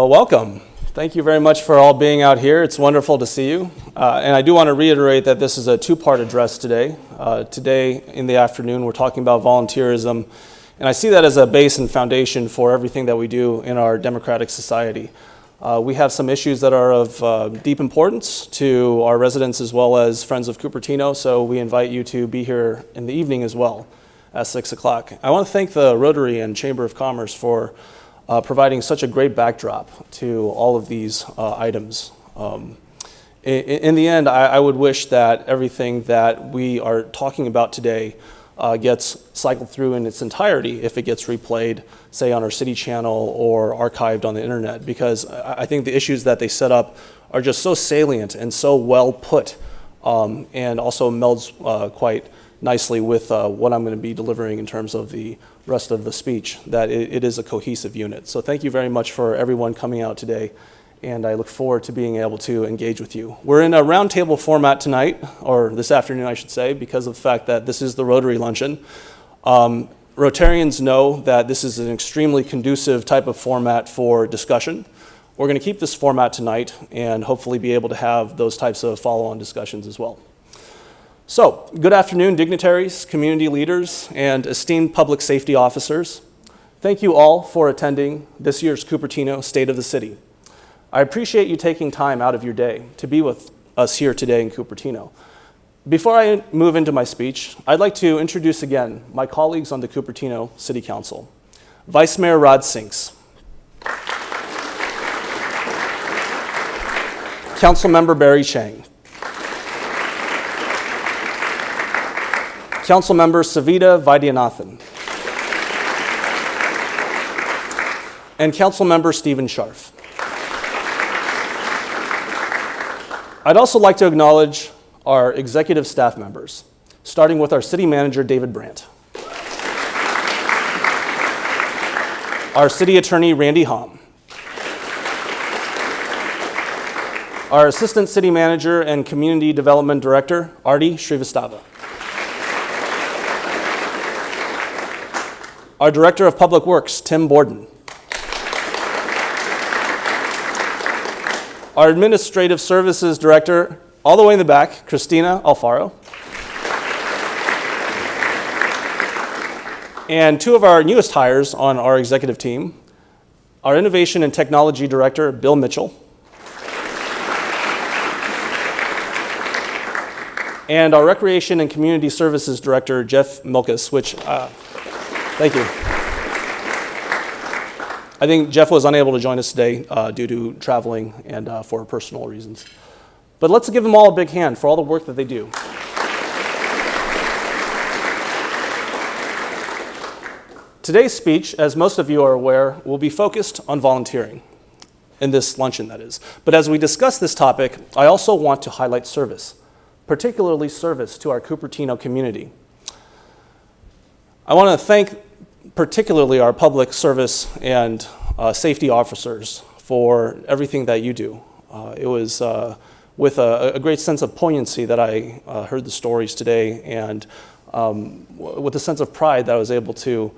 Well, welcome. Thank you very much for all being out here. It's wonderful to see you. And I do want to reiterate that this is a two-part address today. Today in the afternoon, we're talking about volunteerism, and I see that as a base and foundation for everything that we do in our democratic society. We have some issues that are of deep importance to our residents as well as friends of Cupertino, so we invite you to be here in the evening as well at 6 o'clock. I want to thank the Rotary and Chamber of Commerce for providing such a great backdrop to all of these items. In the end, I would wish that everything that we are talking about today gets cycled through in its entirety if it gets replayed, say on our city channel or archived on the internet, because I think the issues that they set up are just so salient and so well put, and also melds quite nicely with what I'm going to be delivering in terms of the rest of the speech, that it is a cohesive unit. So thank you very much for everyone coming out today, and I look forward to being able to engage with you. We're in a roundtable format tonight, or this afternoon I should say, because of the fact that this is the Rotary Luncheon. Rotarians know that this is an extremely conducive type of format for discussion. We're going to keep this format tonight and hopefully be able to have those types of follow-on discussions as well. So, good afternoon, dignitaries, community leaders, and esteemed public safety officers. Thank you all for attending this year's Cupertino State of the City. I appreciate you taking time out of your day to be with us here today in Cupertino. Before I move into my speech, I'd like to introduce again my colleagues on the Cupertino City Council. Vice Mayor Rod Sinks. Councilmember Barry Chang. Councilmember Savita Vaidyanathan. And Councilmember Stephen Scharf. I'd also like to acknowledge our executive staff members, starting with our city manager, David Brandt. Our city attorney, Randy Hom. Our assistant city manager and community development director, Artie Shrivastava. Our Director of Public Works, Tim Borden. Our Administrative Services Director, all the way in the back, Christina Alfaro. And two of our newest hires on our executive team, our Innovation and Technology Director, Bill Mitchell. And our Recreation and Community Services Director, Jeff Milkus, which thank you. I think Jeff was unable to join us today due to traveling and for personal reasons. But let's give them all a big hand for all the work that they do. Today's speech, as most of you are aware, will be focused on volunteering, in this luncheon that is. But as we discuss this topic, I also want to highlight service, particularly service to our Cupertino community. I want to thank particularly our public service and safety officers for everything that you do. It was with a great sense of poignancy that I heard the stories today, and with a sense of pride that I was able to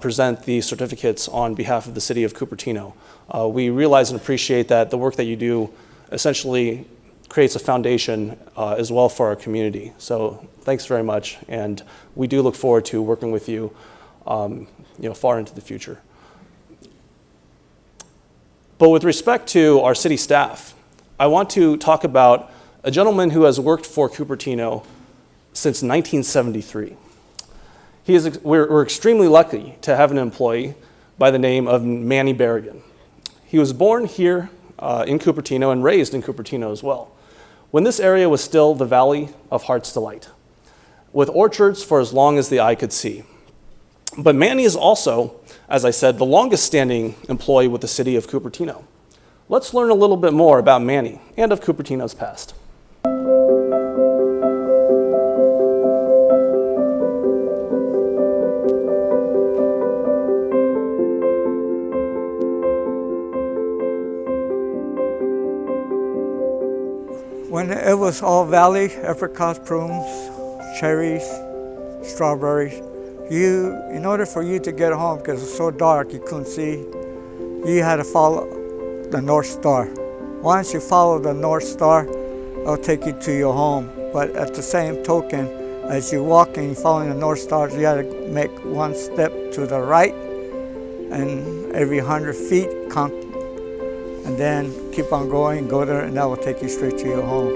present the certificates on behalf of the city of Cupertino. We realize and appreciate that the work that you do essentially creates a foundation as well for our community. So thanks very much, and we do look forward to working with you, far into the future. But with respect to our city staff, I want to talk about a gentleman who has worked for Cupertino since 1973. We're extremely lucky to have an employee by the name of Manny Berrigan. He was born here in Cupertino and raised in Cupertino as well, when this area was still the Valley of Heart's Delight, with orchards for as long as the eye could see. But Manny is also, as I said, the longest standing employee with the city of Cupertino. Let's learn a little bit more about Manny and of Cupertino's past. When it was all valley, apricots, prunes, cherries, strawberries, in order for you to get home, because it was so dark you couldn't see, you had to follow the North Star. Once you follow the North Star, it'll take you to your home. But at the same token, as you're walking, following the North Star, you gotta make one step to the right, and every 100 feet count, and then keep on going, go there, and that will take you straight to your home.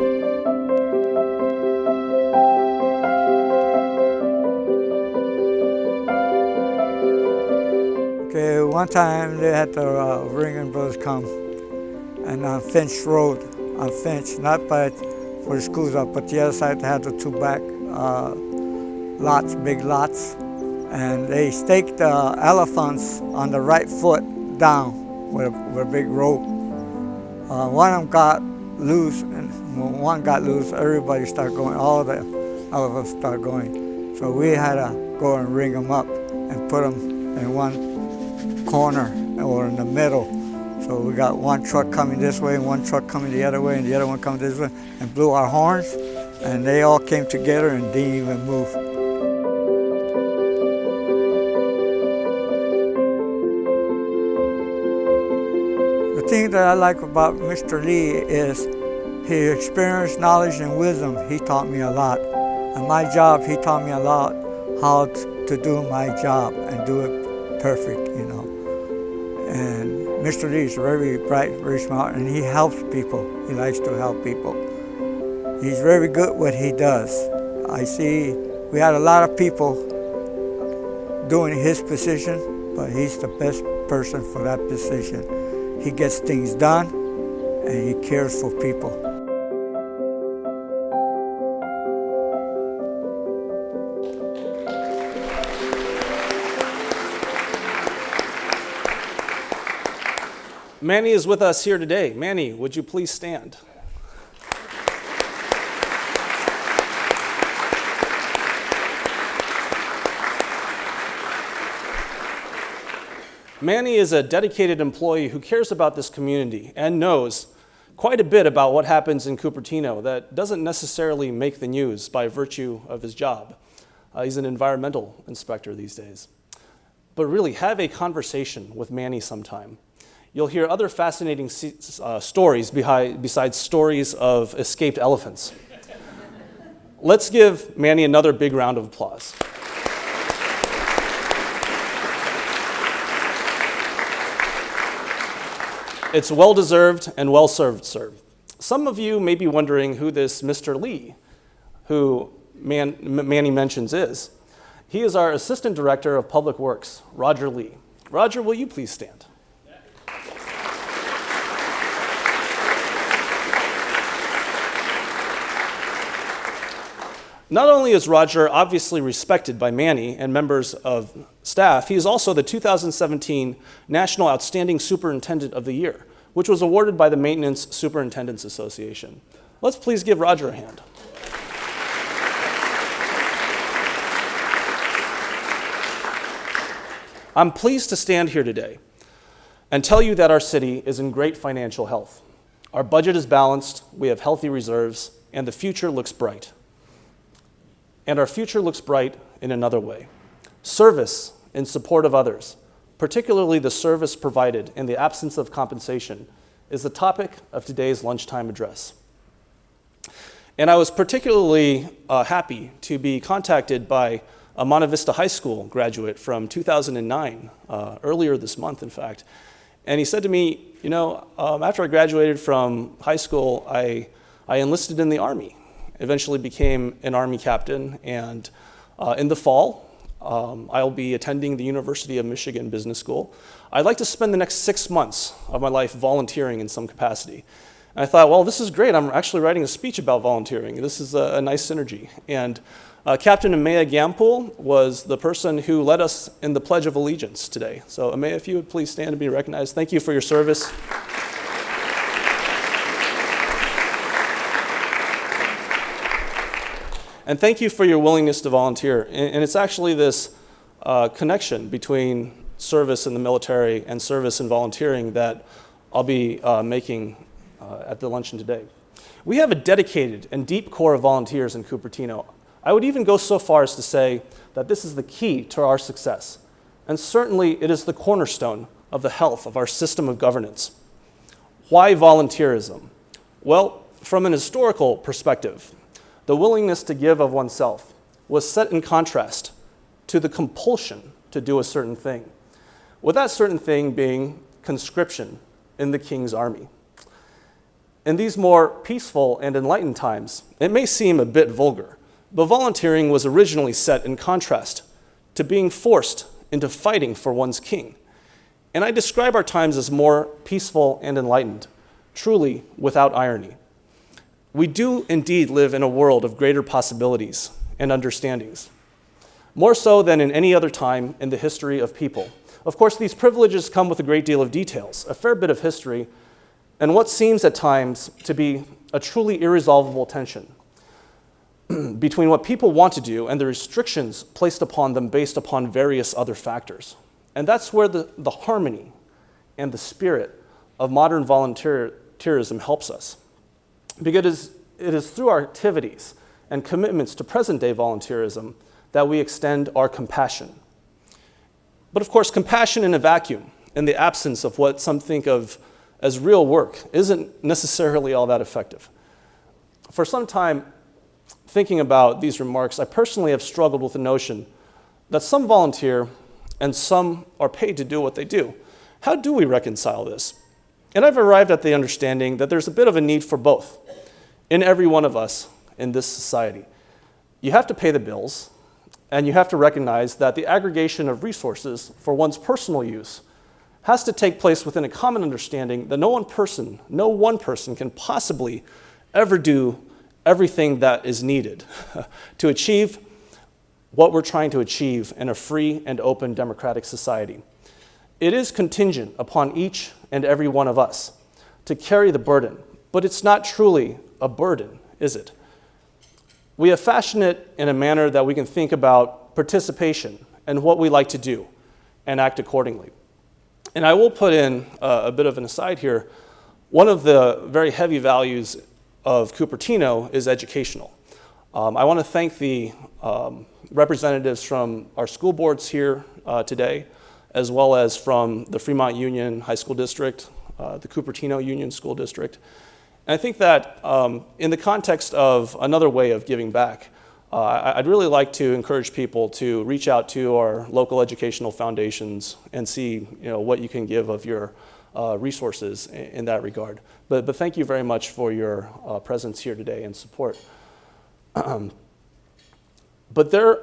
Okay, one time they had the Ringling Brothers come, and on Finch Road, on Finch, not by where the school's up, but the other side they had the two back lots, big lots, and they staked the elephants on the right foot down with a big rope. One of them got loose, and when one got loose, everybody started going, all the elephants started going. So we had to go and ring them up and put them in one corner or in the middle. So we got one truck coming this way and one truck coming the other way and the other one coming this way, and blew our horns, and they all came together and didn't even move. The thing that I like about Mr. Lee is his experience, knowledge, and wisdom. He taught me a lot. And my job, he taught me a lot how to do my job and do it perfect, you know. And Mr. Lee is very bright, very smart, and he helps people. He likes to help people. He's very good at what he does. I see we had a lot of people doing his position, but he's the best person for that position. He gets things done, and he cares for people. Manny is with us here today. Manny, would you please stand? Manny is a dedicated employee who cares about this community and knows quite a bit about what happens in Cupertino that doesn't necessarily make the news by virtue of his job. He's an environmental inspector these days. But really, have a conversation with Manny sometime. You'll hear other fascinating stories besides stories of escaped elephants. Let's give Manny another big round of applause. It's well-deserved and well-served, sir. Some of you may be wondering who this Mr. Lee, who Manny mentions, is. He is our Assistant Director of Public Works, Roger Lee. Roger, will you please stand? Not only is Roger obviously respected by Manny and members of staff, he is also the 2017 National Outstanding Superintendent of the Year, which was awarded by the Maintenance Superintendents Association. Let's please give Roger a hand. I'm pleased to stand here today and tell you that our city is in great financial health. Our budget is balanced, we have healthy reserves, and the future looks bright. And our future looks bright in another way. Service in support of others, particularly the service provided in the absence of compensation, is the topic of today's lunchtime address. And I was particularly happy to be contacted by a Monte Vista High School graduate from 2009, earlier this month, in fact. And he said to me, you know, after I graduated from high school, I enlisted in the Army. Eventually became an Army captain, and in the fall, I'll be attending the University of Michigan Business School. I'd like to spend the next 6 months of my life volunteering in some capacity. And I thought, well, this is great. I'm actually writing a speech about volunteering. This is a nice synergy. And Captain Amaya Gampool was the person who led us in the Pledge of Allegiance today. So Amaya, if you would please stand and be recognized. Thank you for your service. And thank you for your willingness to volunteer. And it's actually this connection between service in the military and service and volunteering that I'll be making at the luncheon today. We have a dedicated and deep core of volunteers in Cupertino. I would even go so far as to say that this is the key to our success. And certainly it is the cornerstone of the health of our system of governance. Why volunteerism? Well, from an historical perspective, the willingness to give of oneself was set in contrast to the compulsion to do a certain thing, with that certain thing being conscription in the king's army. In these more peaceful and enlightened times, it may seem a bit vulgar, but volunteering was originally set in contrast to being forced into fighting for one's king. And I describe our times as more peaceful and enlightened, truly without irony. We do indeed live in a world of greater possibilities and understandings, more so than in any other time in the history of people. Of course, these privileges come with a great deal of details, a fair bit of history, and what seems at times to be a truly irresolvable tension between what people want to do and the restrictions placed upon them based upon various other factors. And that's where the harmony and the spirit of modern volunteerism helps us. Because it is through our activities and commitments to present-day volunteerism that we extend our compassion. But of course, compassion in a vacuum, in the absence of what some think of as real work, isn't necessarily all that effective. For some time, thinking about these remarks, I personally have struggled with the notion that some volunteer and some are paid to do what they do. How do we reconcile this? And I've arrived at the understanding that there's a bit of a need for both in every one of us in this society. You have to pay the bills, and you have to recognize that the aggregation of resources for one's personal use has to take place within a common understanding that no one person can possibly ever do everything that is needed to achieve what we're trying to achieve in a free and open democratic society. It is contingent upon each and every one of us to carry the burden, but it's not truly a burden, is it? We have fashioned it in a manner that we can think about participation and what we like to do and act accordingly. And I will put in a bit of an aside here. One of the very heavy values of Cupertino is educational. I want to thank the representatives from our school boards here today, as well as from the Fremont Union High School District, the Cupertino Union School District. And I think that in the context of another way of giving back, I'd really like to encourage people to reach out to our local educational foundations and see what you can give of your resources in that regard. But thank you very much for your presence here today and support. But there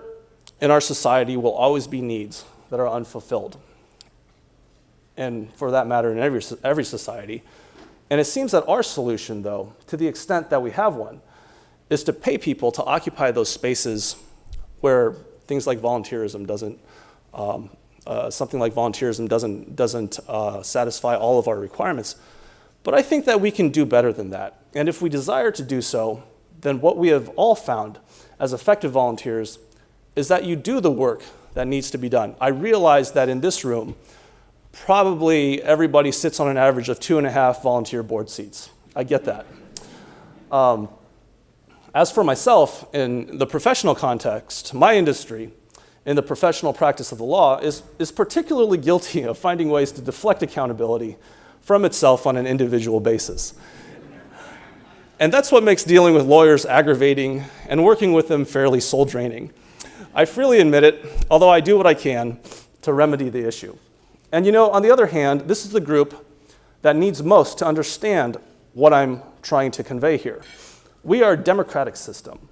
in our society will always be needs that are unfulfilled. And for that matter, in every society. And it seems that our solution, though, to the extent that we have one, is to pay people to occupy those spaces where things like volunteerism doesn't satisfy all of our requirements. But I think that we can do better than that. And if we desire to do so, then what we have all found as effective volunteers is that you do the work that needs to be done. I realize that in this room, probably everybody sits on an average of 2.5 volunteer board seats. I get that. As for myself, in the professional context, my industry, in the professional practice of the law, is particularly guilty of finding ways to deflect accountability from itself on an individual basis. And that's what makes dealing with lawyers aggravating and working with them fairly soul-draining. I freely admit it, although I do what I can to remedy the issue. And on the other hand, this is the group that needs most to understand what I'm trying to convey here. We are a democratic system,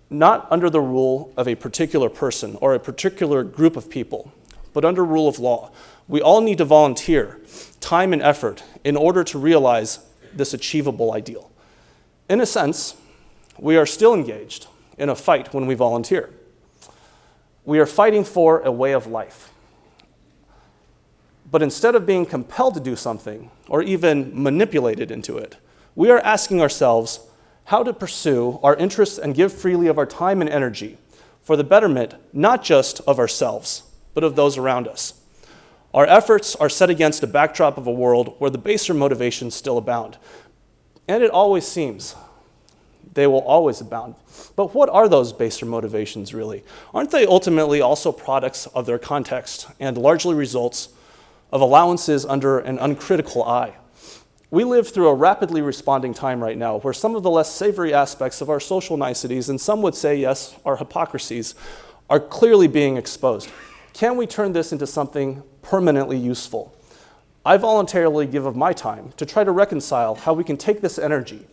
not under the rule of a particular person or a particular group of people, but under rule of law. We all need to volunteer time and effort in order to realize this achievable ideal. In a sense, we are still engaged in a fight when we volunteer. We are fighting for a way of life. But instead of being compelled to do something or even manipulated into it, we are asking ourselves how to pursue our interests and give freely of our time and energy for the betterment not just of ourselves, but of those around us. Our efforts are set against a backdrop of a world where the baser motivations still abound. And it always seems they will always abound. But what are those baser motivations really? Aren't they ultimately also products of their context and largely results of allowances under an uncritical eye? We live through a rapidly responding time right now where some of the less savory aspects of our social niceties, and some would say, yes, our hypocrisies, are clearly being exposed. Can we turn this into something permanently useful? I voluntarily give of my time to try to reconcile how we can take this energy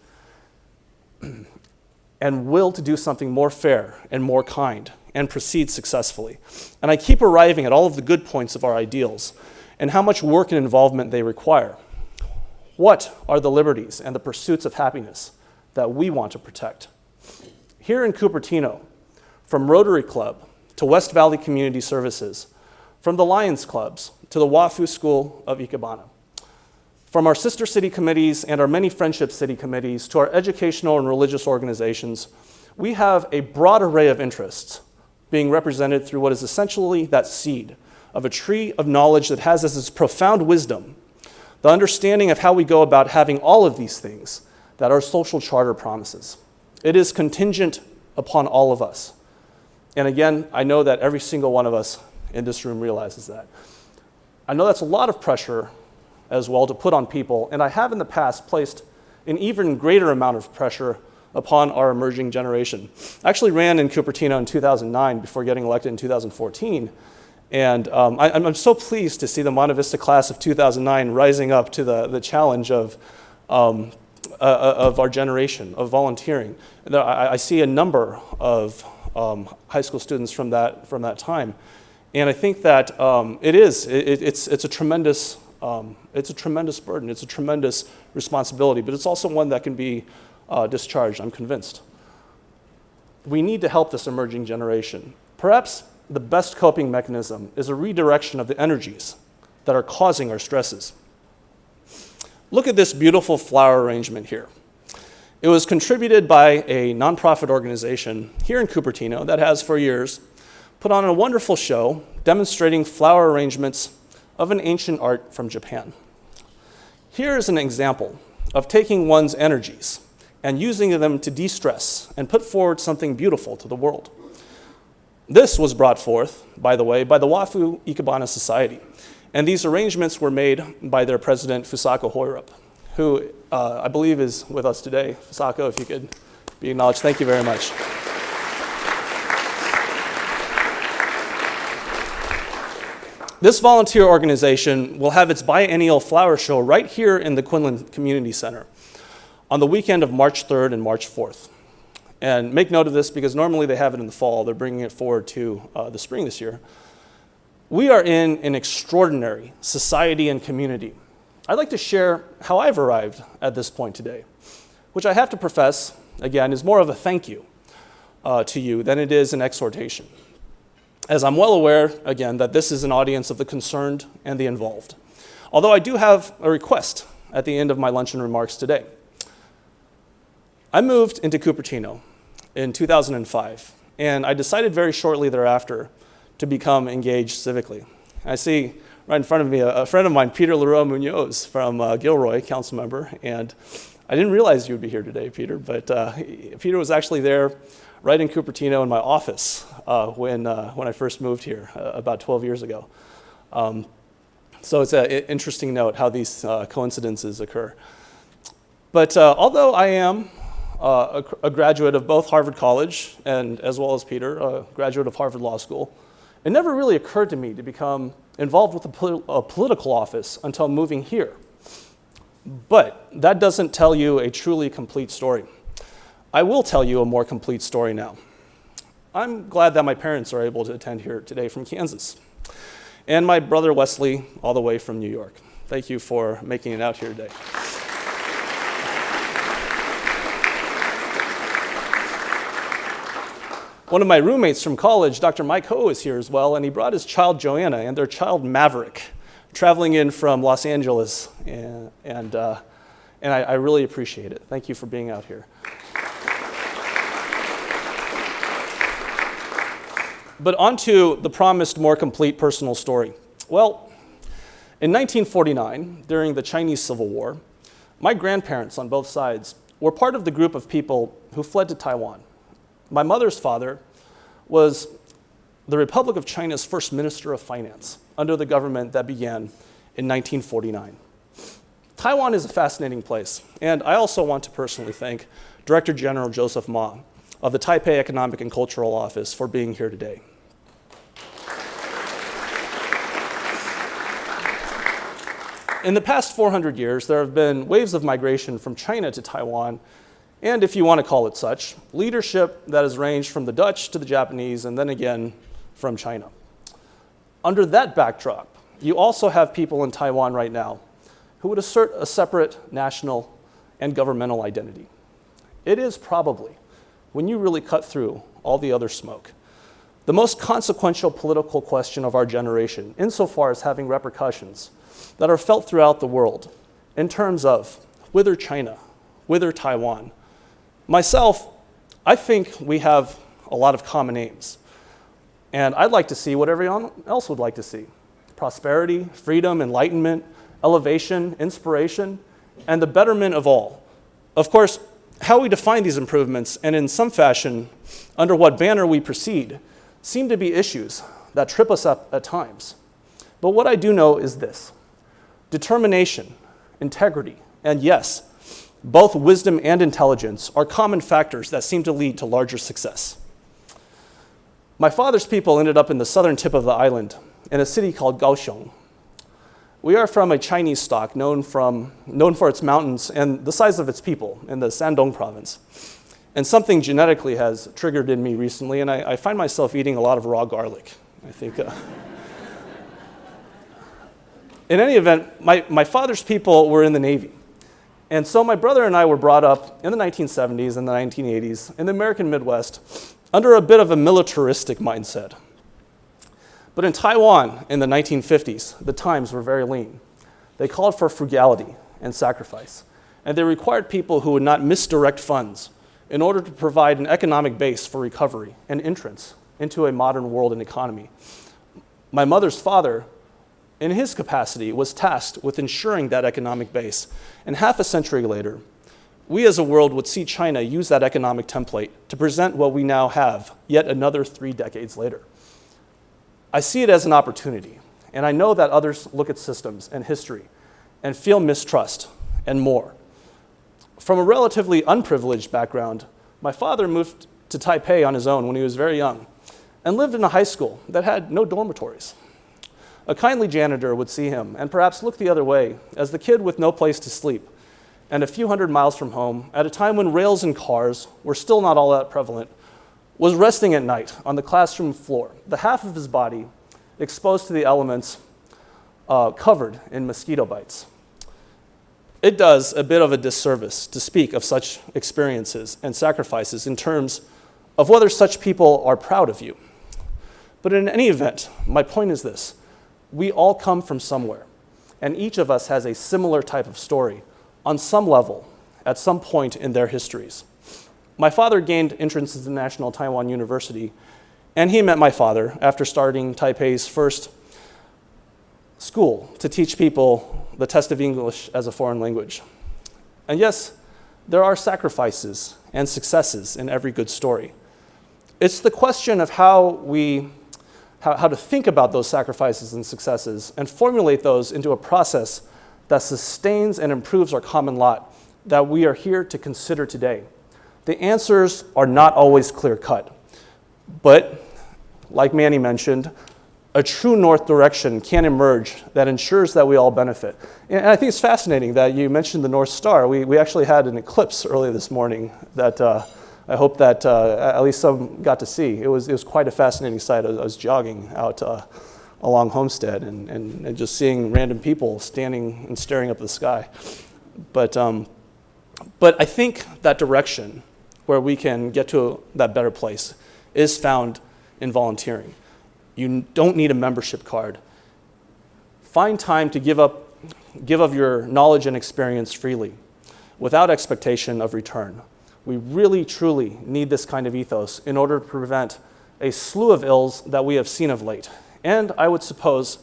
and will to do something more fair and more kind and proceed successfully. And I keep arriving at all of the good points of our ideals and how much work and involvement they require. What are the liberties and the pursuits of happiness that we want to protect? Here in Cupertino, from Rotary Club to West Valley Community Services, from the Lions Clubs to the WAFU School of Ikebana, from our sister city committees and our many friendship city committees to our educational and religious organizations, we have a broad array of interests being represented through what is essentially that seed of a tree of knowledge that has as its profound wisdom the understanding of how we go about having all of these things that our social charter promises. It is contingent upon all of us. And again, I know that every single one of us in this room realizes that. I know that's a lot of pressure as well to put on people, and I have in the past placed an even greater amount of pressure upon our emerging generation. I actually ran in Cupertino in 2009 before getting elected in 2014. And I'm so pleased to see the Monte Vista class of 2009 rising up to the challenge of our generation, of volunteering. I see a number of high school students from that time. And I think that it's a tremendous burden, it's a tremendous responsibility, but it's also one that can be discharged, I'm convinced. We need to help this emerging generation. Perhaps the best coping mechanism is a redirection of the energies that are causing our stresses. Look at this beautiful flower arrangement here. It was contributed by a nonprofit organization here in Cupertino that has for years put on a wonderful show demonstrating flower arrangements of an ancient art from Japan. Here is an example of taking one's energies and using them to de-stress and put forward something beautiful to the world. This was brought forth, by the way, by the WAFU Ikebana Society. And these arrangements were made by their president, Fusako Hoirup, who I believe is with us today. Fusako, if you could be acknowledged. Thank you very much. This volunteer organization will have its biennial flower show right here in the Quinlan Community Center on the weekend of March 3rd and March 4th. And make note of this because normally they have it in the fall. They're bringing it forward to the spring this year. We are in an extraordinary society and community. I'd like to share how I've arrived at this point today, which I have to profess, again, is more of a thank you to you than it is an exhortation, as I'm well aware, again, that this is an audience of the concerned and the involved. Although I do have a request at the end of my luncheon remarks today. I moved into Cupertino in 2005, and I decided very shortly thereafter to become engaged civically. I see right in front of me a friend of mine, Peter Leroy Munoz from Gilroy, council member, and I didn't realize you would be here today, Peter, but Peter was actually there right in Cupertino in my office when I first moved here about 12 years ago. So it's an interesting note how these coincidences occur. But although I am a graduate of both Harvard College and as well as Peter, a graduate of Harvard Law School, it never really occurred to me to become involved with a political office until moving here. But that doesn't tell you a truly complete story. I will tell you a more complete story now. I'm glad that my parents are able to attend here today from Kansas, and my brother Wesley all the way from New York. Thank you for making it out here today. One of my roommates from college, Dr. Mike Ho, is here as well, and he brought his child Joanna and their child Maverick, traveling in from Los Angeles, and I really appreciate it. Thank you for being out here. But on to the promised more complete personal story. Well, in 1949, during the Chinese Civil War, my grandparents on both sides were part of the group of people who fled to Taiwan. My mother's father was the Republic of China's first Minister of Finance under the government that began in 1949. Taiwan is a fascinating place, and I also want to personally thank Director General Joseph Ma of the Taipei Economic and Cultural Office for being here today. In the past 400 years, there have been waves of migration from China to Taiwan, and if you want to call it such, leadership that has ranged from the Dutch to the Japanese, and then again from China. Under that backdrop, you also have people in Taiwan right now who would assert a separate national and governmental identity. It is probably, when you really cut through all the other smoke, the most consequential political question of our generation, insofar as having repercussions that are felt throughout the world in terms of whither China, whither Taiwan. Myself, I think we have a lot of common aims. And I'd like to see what everyone else would like to see. Prosperity, freedom, enlightenment, elevation, inspiration, and the betterment of all. Of course, how we define these improvements, and in some fashion, under what banner we proceed, seem to be issues that trip us up at times. But what I do know is this: determination, integrity, and yes, both wisdom and intelligence are common factors that seem to lead to larger success. My father's people ended up in the southern tip of the island, in a city called Kaohsiung. We are from a Chinese stock known for its mountains and the size of its people in the Shandong province. And something genetically has triggered in me recently, and I find myself eating a lot of raw garlic. I think. In any event, my father's people were in the Navy. And so my brother and I were brought up in the 1970s and the 1980s in the American Midwest under a bit of a militaristic mindset. But in Taiwan in the 1950s, the times were very lean. They called for frugality and sacrifice, and they required people who would not misdirect funds in order to provide an economic base for recovery and entrance into a modern world and economy. My mother's father, in his capacity, was tasked with ensuring that economic base, and half a century later, we as a world would see China use that economic template to present what we now have, yet another 3 decades later. I see it as an opportunity, and I know that others look at systems and history and feel mistrust and more. From a relatively unprivileged background, my father moved to Taipei on his own when he was very young and lived in a high school that had no dormitories. A kindly janitor would see him and perhaps look the other way as the kid with no place to sleep and a few hundred miles from home, at a time when rails and cars were still not all that prevalent, was resting at night on the classroom floor, the half of his body exposed to the elements, covered in mosquito bites. It does a bit of a disservice to speak of such experiences and sacrifices in terms of whether such people are proud of you. But in any event, my point is this: we all come from somewhere, and each of us has a similar type of story on some level at some point in their histories. My father gained entrance into National Taiwan University, and he met my father after starting Taipei's first school to teach people the test of English as a foreign language. And yes, there are sacrifices and successes in every good story. It's the question of how to think about those sacrifices and successes and formulate those into a process that sustains and improves our common lot that we are here to consider today. The answers are not always clear-cut, but like Manny mentioned, a true north direction can emerge that ensures that we all benefit. And I think it's fascinating that you mentioned the North Star. We actually had an eclipse early this morning that I hope that at least some got to see. It was quite a fascinating sight. I was jogging out along Homestead and just seeing random people standing and staring up at the sky. But I think that direction where we can get to that better place is found in volunteering. You don't need a membership card. Find time to give of your knowledge and experience freely, without expectation of return. We really, truly need this kind of ethos in order to prevent a slew of ills that we have seen of late, and I would suppose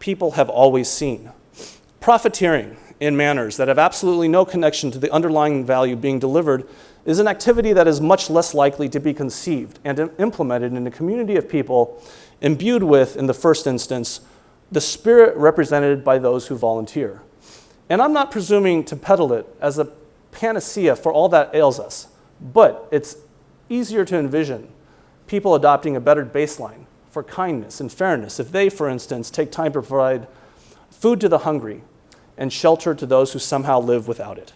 people have always seen. Profiteering in manners that have absolutely no connection to the underlying value being delivered is an activity that is much less likely to be conceived and implemented in a community of people imbued with, in the first instance, the spirit represented by those who volunteer. And I'm not presuming to peddle it as a panacea for all that ails us, but it's easier to envision people adopting a better baseline for kindness and fairness if they, for instance, take time to provide food to the hungry and shelter to those who somehow live without it.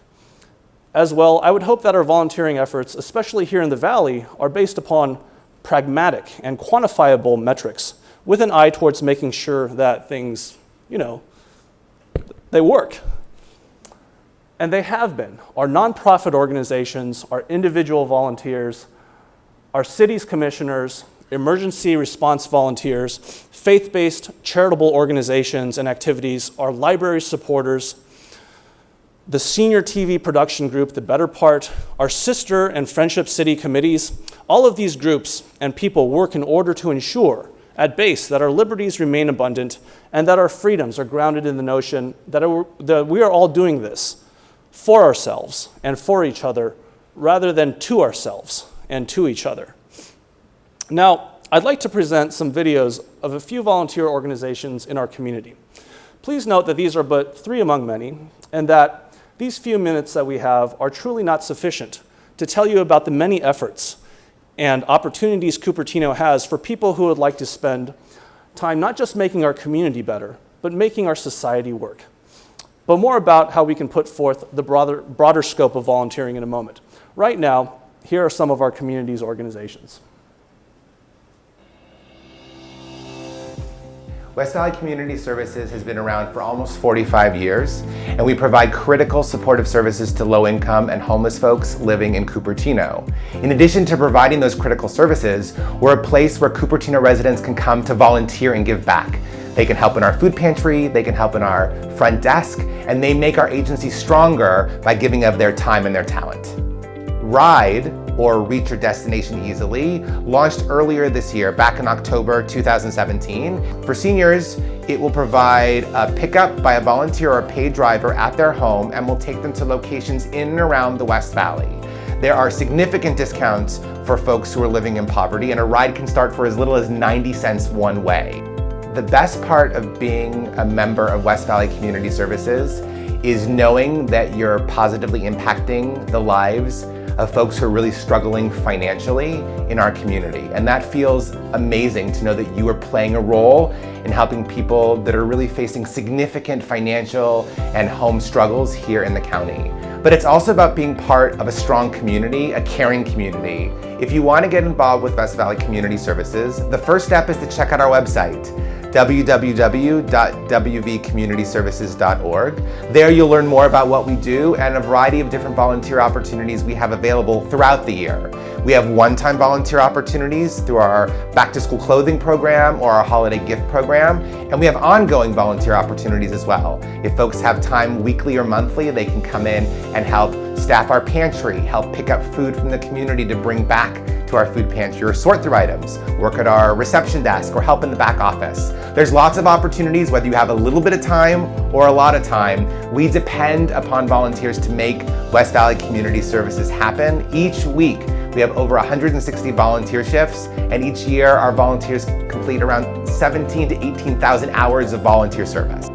As well, I would hope that our volunteering efforts, especially here in the Valley, are based upon pragmatic and quantifiable metrics with an eye towards making sure that things, they work. And they have been. Our nonprofit organizations, our individual volunteers, our city's commissioners, emergency response volunteers, faith-based charitable organizations and activities, our library supporters, the senior TV production group, The Better Part, our sister and Friendship City committees, all of these groups and people work in order to ensure at base that our liberties remain abundant and that our freedoms are grounded in the notion that we are all doing this for ourselves and for each other rather than to ourselves and to each other. Now, I'd like to present some videos of a few volunteer organizations in our community. Please note that these are but 3 among many, and that these few minutes that we have are truly not sufficient to tell you about the many efforts and opportunities Cupertino has for people who would like to spend time not just making our community better, but making our society work. But more about how we can put forth the broader scope of volunteering in a moment. Right now, here are some of our community's organizations. West Valley Community Services has been around for almost 45 years, and we provide critical supportive services to low-income and homeless folks living in Cupertino. In addition to providing those critical services, we're a place where Cupertino residents can come to volunteer and give back. They can help in our food pantry, they can help in our front desk, and they make our agency stronger by giving of their time and their talent. RIDE, or Reach Your Destination Easily, launched earlier this year, back in October 2017. For seniors, it will provide a pickup by a volunteer or a paid driver at their home and will take them to locations in and around the West Valley. There are significant discounts for folks who are living in poverty, and a ride can start for as little as 90 cents one way. The best part of being a member of West Valley Community Services is knowing that you're positively impacting the lives of folks who are really struggling financially in our community. And that feels amazing to know that you are playing a role in helping people that are really facing significant financial and home struggles here in the county. But it's also about being part of a strong community, a caring community. If you want to get involved with West Valley Community Services, the first step is to check out our website, www.wvcommunityservices.org. There you'll learn more about what we do and a variety of different volunteer opportunities we have available throughout the year. We have one-time volunteer opportunities through our back-to-school clothing program or our holiday gift program, and we have ongoing volunteer opportunities as well. If folks have time weekly or monthly, they can come in and help staff our pantry, help pick up food from the community to bring back to our food pantry, or sort through items, work at our reception desk, or help in the back office. There's lots of opportunities, whether you have a little bit of time or a lot of time. We depend upon volunteers to make West Valley Community Services happen. Each week, we have over 160 volunteer shifts, and each year our volunteers complete around 17,000 to 18,000 hours of volunteer service.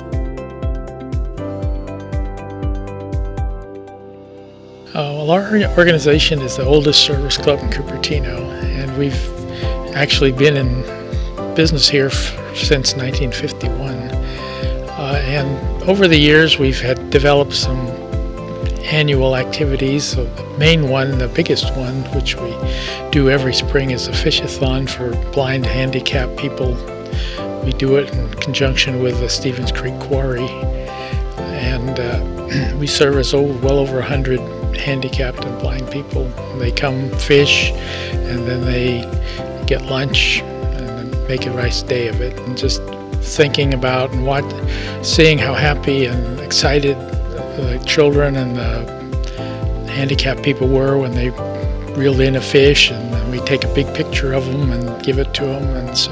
Well, our organization is the oldest service club in Cupertino, and we've actually been in business here since 1951. And over the years, we've had developed some annual activities. So the main one, the biggest one, which we do every spring, is a fish-a-thon for blind, handicapped people. We do it in conjunction with the Stevens Creek Quarry, and we service well over 100 handicapped and blind people. They come fish, and then they get lunch, and then make a nice day of it. And just thinking about and seeing how happy and excited the children and the handicapped people were when they reeled in a fish, and then we take a big picture of them and give it to them. And so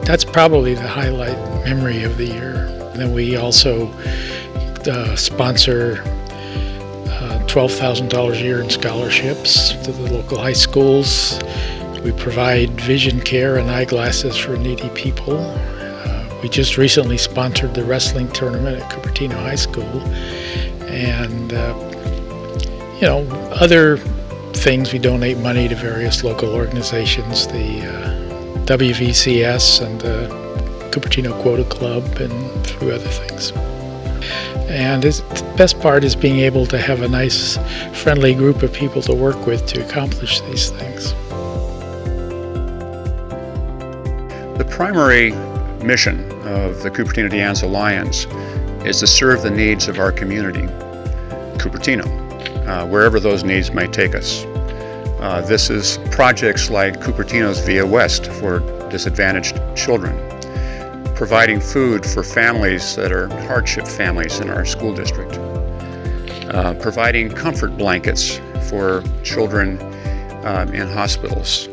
that's probably the highlight memory of the year. And then we also sponsor $12,000 a year in scholarships to the local high schools. We provide vision care and eyeglasses for needy people. We just recently sponsored the wrestling tournament at Cupertino High School, and other things. We donate money to various local organizations, the WVCS and the Cupertino Quota Club, and a few other things. And the best part is being able to have a nice, friendly group of people to work with to accomplish these things. The primary mission of the Cupertino De Anza Lions is to serve the needs of our community, Cupertino, wherever those needs may take us. This is projects like Cupertino's Via West for disadvantaged children, providing food for families that are hardship families in our school district, providing comfort blankets for children in hospitals,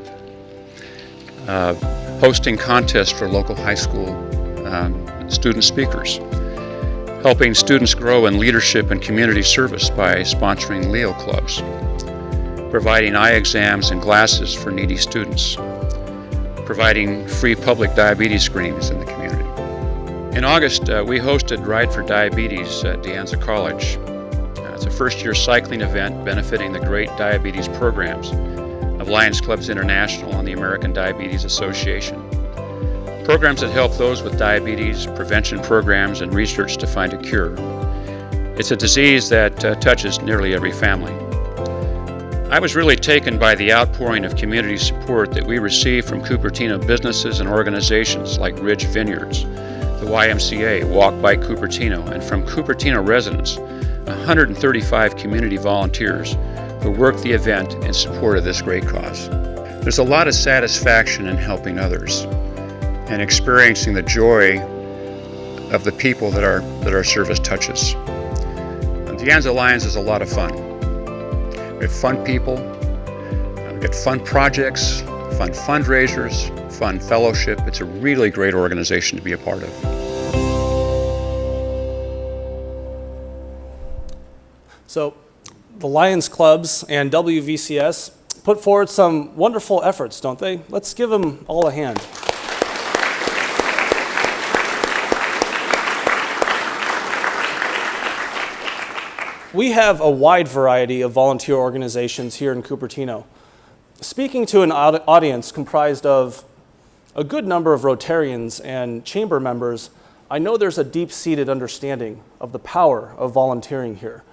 hosting contests for local high school student speakers, helping students grow in leadership and community service by sponsoring Leo clubs, providing eye exams and glasses for needy students, providing free public diabetes screenings in the community. In August, we hosted Ride for Diabetes at De Anza College. It's a first-year cycling event benefiting the great diabetes programs of Lions Clubs International and the American Diabetes Association. Programs that help those with diabetes, prevention programs, and research to find a cure. It's a disease that touches nearly every family. I was really taken by the outpouring of community support that we received from Cupertino businesses and organizations like Ridge Vineyards, the YMCA, Walk by Cupertino, and from Cupertino residents, 135 community volunteers who worked the event in support of this great cause. There's a lot of satisfaction in helping others and experiencing the joy of the people that our service touches. De Anza Lions is a lot of fun. We have fun people, we get fun projects, fun fundraisers, fun fellowship. It's a really great organization to be a part of. So the Lions Clubs and WVCS put forward some wonderful efforts, don't they? Let's give them all a hand. We have a wide variety of volunteer organizations here in Cupertino. Speaking to an audience comprised of a good number of Rotarians and chamber members, I know there's a deep-seated understanding of the power of volunteering here.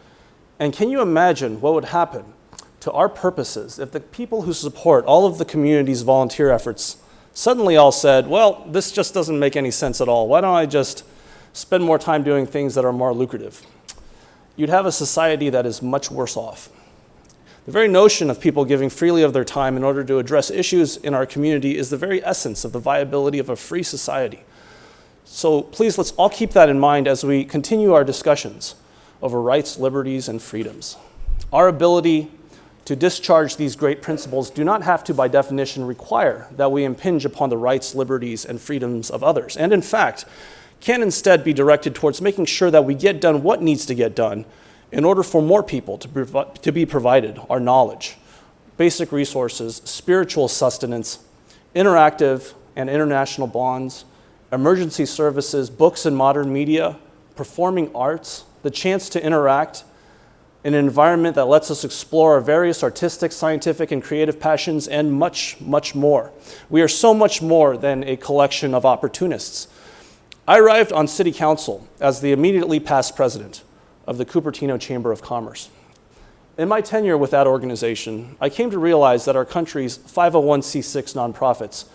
And can you imagine what would happen to our purposes if the people who support all of the community's volunteer efforts suddenly all said, well, this just doesn't make any sense at all. Why don't I just spend more time doing things that are more lucrative? You'd have a society that is much worse off. The very notion of people giving freely of their time in order to address issues in our community is the very essence of the viability of a free society. So please, let's all keep that in mind as we continue our discussions over rights, liberties, and freedoms. Our ability to discharge these great principles do not have to, by definition, require that we impinge upon the rights, liberties, and freedoms of others, and in fact, can instead be directed towards making sure that we get done what needs to get done in order for more people to be provided our knowledge, basic resources, spiritual sustenance, interactive and international bonds, emergency services, books and modern media, performing arts, the chance to interact in an environment that lets us explore our various artistic, scientific, and creative passions, and much, much more. We are so much more than a collection of opportunists. I arrived on City Council as the immediately past president of the Cupertino Chamber of Commerce. In my tenure with that organization, I came to realize that our country's 501c6 nonprofits,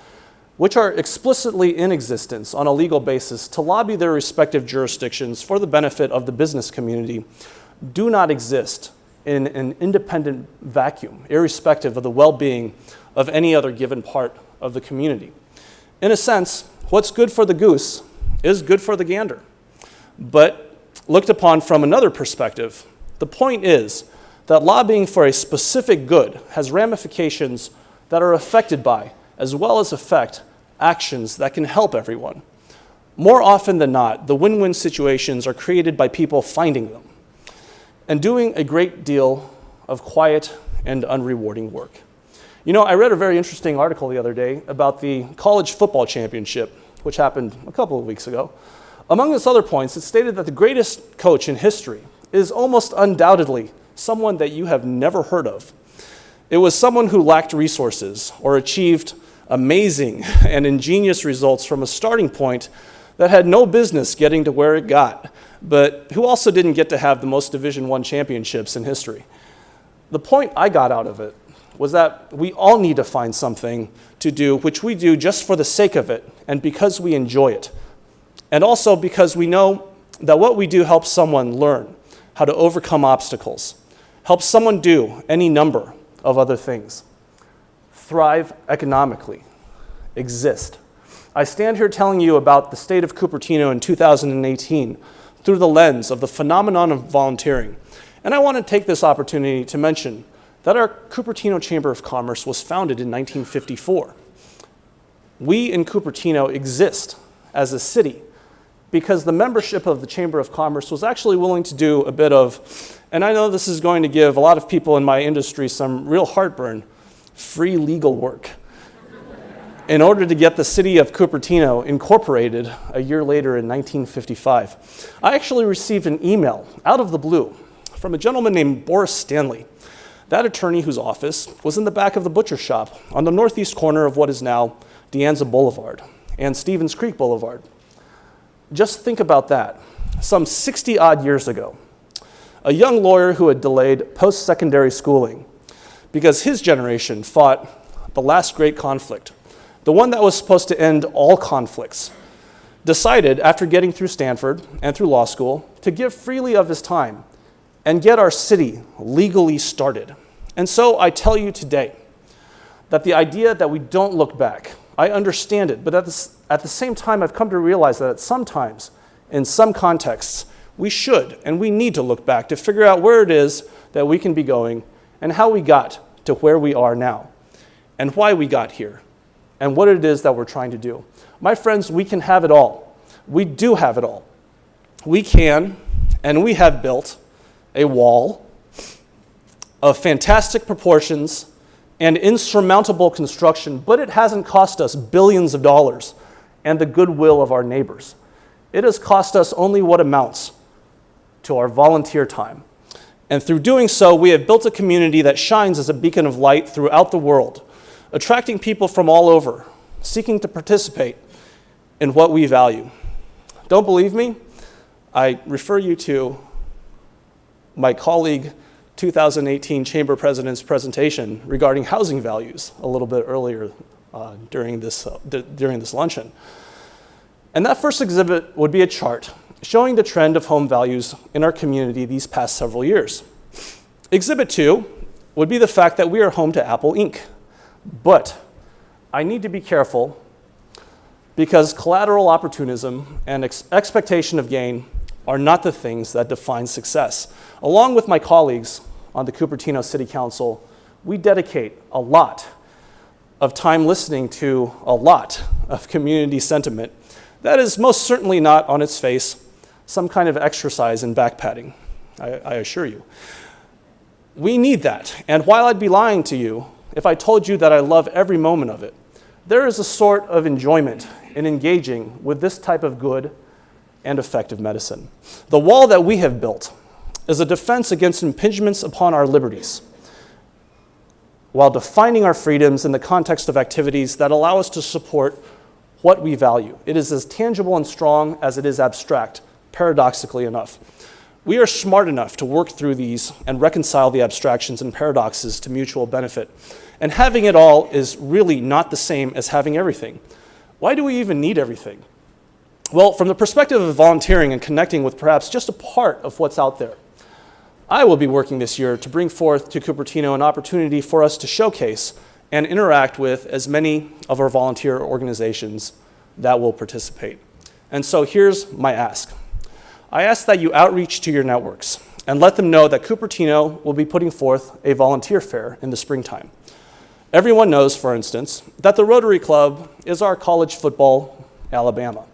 which are explicitly in existence on a legal basis to lobby their respective jurisdictions for the benefit of the business community, do not exist in an independent vacuum, irrespective of the well-being of any other given part of the community. In a sense, what's good for the goose is good for the gander. But looked upon from another perspective, the point is that lobbying for a specific good has ramifications that are affected by, as well as affect, actions that can help everyone. More often than not, the win-win situations are created by people finding them and doing a great deal of quiet and unrewarding work. You know, I read a very interesting article the other day about the college football championship which happened a couple of weeks ago, among its other points, it stated that the greatest coach in history is almost undoubtedly someone that you have never heard of. It was someone who lacked resources or achieved amazing and ingenious results from a starting point that had no business getting to where it got, but who also didn't get to have the most Division I championships in history. The point I got out of it was that we all need to find something to do, which we do just for the sake of it and because we enjoy it. And also because we know that what we do helps someone learn how to overcome obstacles, helps someone do any number of other things, thrive economically, exist. I stand here telling you about the state of Cupertino in 2018 through the lens of the phenomenon of volunteering. And I want to take this opportunity to mention that our Cupertino Chamber of Commerce was founded in 1954. We in Cupertino exist as a city because the membership of the Chamber of Commerce was actually willing to do a bit of, and I know this is going to give a lot of people in my industry some real heartburn, free legal work in order to get the city of Cupertino incorporated a year later in 1955. I actually received an email out of the blue from a gentleman named Boris Stanley, that attorney whose office was in the back of the butcher shop on the northeast corner of what is now De Anza Boulevard and Stevens Creek Boulevard. Just think about that. Some 60-odd years ago, a young lawyer who had delayed post-secondary schooling because his generation fought the last great conflict, the one that was supposed to end all conflicts, decided after getting through Stanford and through law school to give freely of his time and get our city legally started. And so I tell you today that the idea that we don't look back, I understand it, but at the same time, I've come to realize that sometimes, in some contexts, we should and we need to look back to figure out where it is that we can be going and how we got to where we are now and why we got here and what it is that we're trying to do. My friends, we can have it all. We do have it all. We can, and we have built a wall of fantastic proportions and insurmountable construction, but it hasn't cost us billions of dollars and the goodwill of our neighbors. It has cost us only what amounts to our volunteer time. And through doing so, we have built a community that shines as a beacon of light throughout the world, attracting people from all over, seeking to participate in what we value. Don't believe me? I refer you to my colleague 2018 Chamber President's presentation regarding housing values a little bit earlier during this luncheon. And that first exhibit would be a chart showing the trend of home values in our community these past several years. Exhibit 2 would be the fact that we are home to Apple Inc. But I need to be careful because collateral opportunism and expectation of gain are not the things that define success. Along with my colleagues on the Cupertino City Council, we dedicate a lot of time listening to a lot of community sentiment that is most certainly not on its face some kind of exercise in backpatting, I assure you. We need that, and while I'd be lying to you if I told you that I love every moment of it, there is a sort of enjoyment in engaging with this type of good and effective medicine. The wall that we have built is a defense against impingements upon our liberties, while defining our freedoms in the context of activities that allow us to support what we value. It is as tangible and strong as it is abstract, paradoxically enough. We are smart enough to work through these and reconcile the abstractions and paradoxes to mutual benefit. And having it all is really not the same as having everything. Why do we even need everything? Well, from the perspective of volunteering and connecting with perhaps just a part of what's out there, I will be working this year to bring forth to Cupertino an opportunity for us to showcase and interact with as many of our volunteer organizations that will participate. And so here's my ask. I ask that you outreach to your networks and let them know that Cupertino will be putting forth a volunteer fair in the springtime. Everyone knows, for instance, that the Rotary Club is our college football Alabama.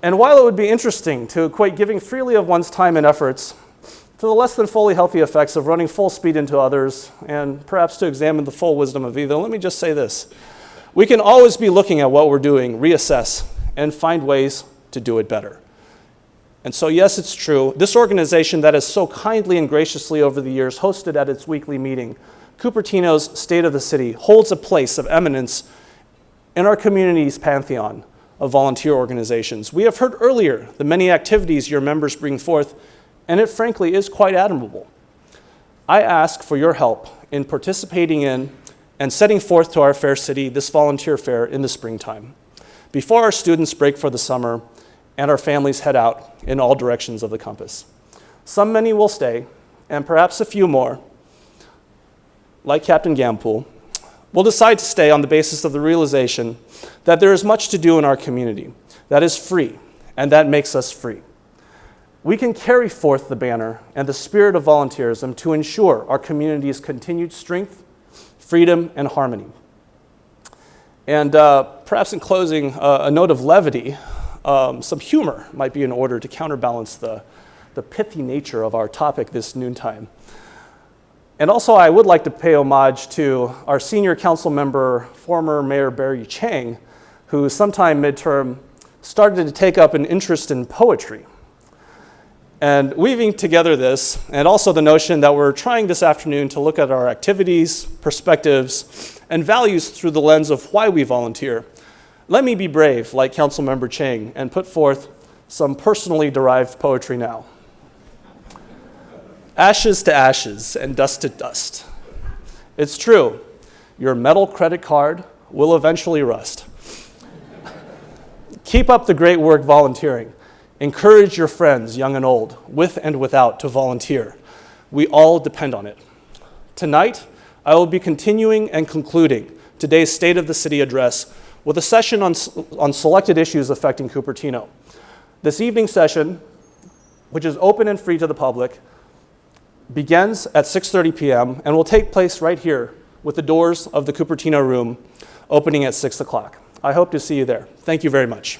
And while it would be interesting to equate giving freely of one's time and efforts to the less than fully healthy effects of running full speed into others, and perhaps to examine the full wisdom of either, let me just say this. We can always be looking at what we're doing, reassess, and find ways to do it better. And so yes, it's true, this organization that has so kindly and graciously over the years hosted at its weekly meeting, Cupertino's State of the City, holds a place of eminence in our community's pantheon of volunteer organizations. We have heard earlier the many activities your members bring forth, and it frankly is quite admirable. I ask for your help in participating in and setting forth to our fair city this volunteer fair in the springtime, before our students break for the summer and our families head out in all directions of the compass. Some many will stay, and perhaps a few more, like Captain Gampool, will decide to stay on the basis of the realization that there is much to do in our community that is free and that makes us free. We can carry forth the banner and the spirit of volunteerism to ensure our community's continued strength, freedom, and harmony. And perhaps in closing, a note of levity, some humor might be in order to counterbalance the pithy nature of our topic this noontime. And also, I would like to pay homage to our senior council member, former Mayor Barry Chang, who sometime midterm started to take up an interest in poetry. And weaving together this, and also the notion that we're trying this afternoon to look at our activities, perspectives, and values through the lens of why we volunteer, let me be brave, like Councilmember Chang, and put forth some personally derived poetry now. Ashes to ashes and dust to dust. It's true, your metal credit card will eventually rust. Keep up the great work volunteering. Encourage your friends, young and old, with and without, to volunteer. We all depend on it. Tonight, I will be continuing and concluding today's State of the City address with a session on selected issues affecting Cupertino. This evening session, which is open and free to the public, begins at 6:30 p.m. and will take place right here with the doors of the Cupertino room opening at 6 o'clock. I hope to see you there. Thank you very much.